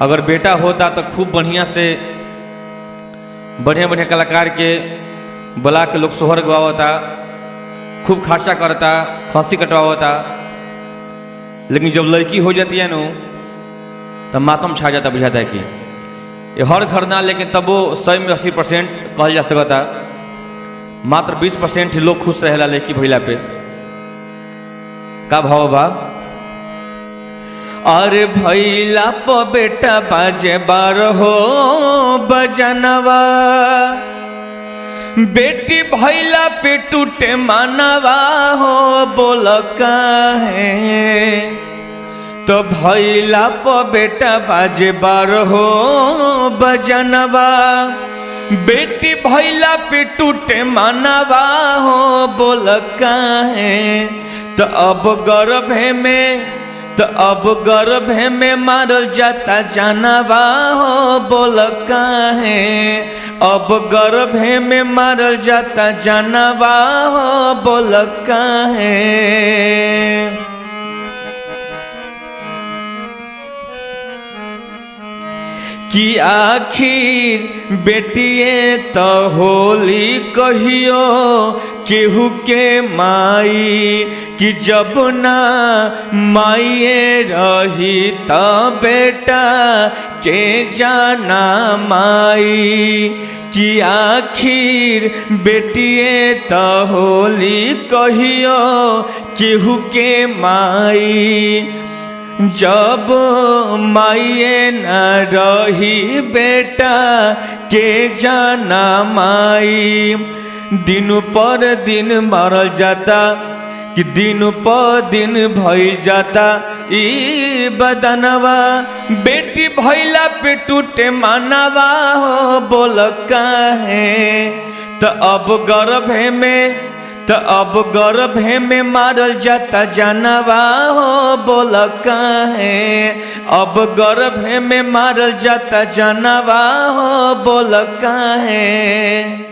अगर बेटा होता तो खूब बढ़िया से बढ़िया बढ़िया कलाकार के बुला के लोग सोहर गवावता, खूब खर्चा करता, खसी कटवावता। लेकिन जब लड़की हो जाती है ना तब मातम छा जाता, बुझाता है कि ये हर घर ना, लेकिन तब वो 100 में 80% कहल जा सकता। मात्र 20% लोग खुश रहेला लड़की भइला पे। का भाव बा? अरे भैला प बेटा बाजे 12 बजनवा, बेटी भैला पे टूटे मानवा हो, बोल काहे। तो भैला प बेटा बाजे 12 बजनवा, बेटी भैला पे टूटे मानवा हो, बोल काहे। तो अब गर्भ में मारल जाता जानवा हो, बोल काहे। अब गर्भ में मारल जाता जानवा हो, बोल काहे। कि आखिर बेटिए तो होली कहियो केहू के माई, कि जब ना माइए रही तो बेटा के जाना माई। कि आखिर बेटिए तो होली कहियो केहू के माई, जब माइए न रही बेटा के जाना माई। दिन पर दिन मरल जाता, कि दिन पर दिन भइल जाता ई बदनवा, बेटी भइला पे टूटे मानवा हो, बोल काहे। तो अब गर्भ में मारल जाता जानवा हो, बोल काहे। अब गर्भ में मारल जाता जानवा हो, बोल काहे।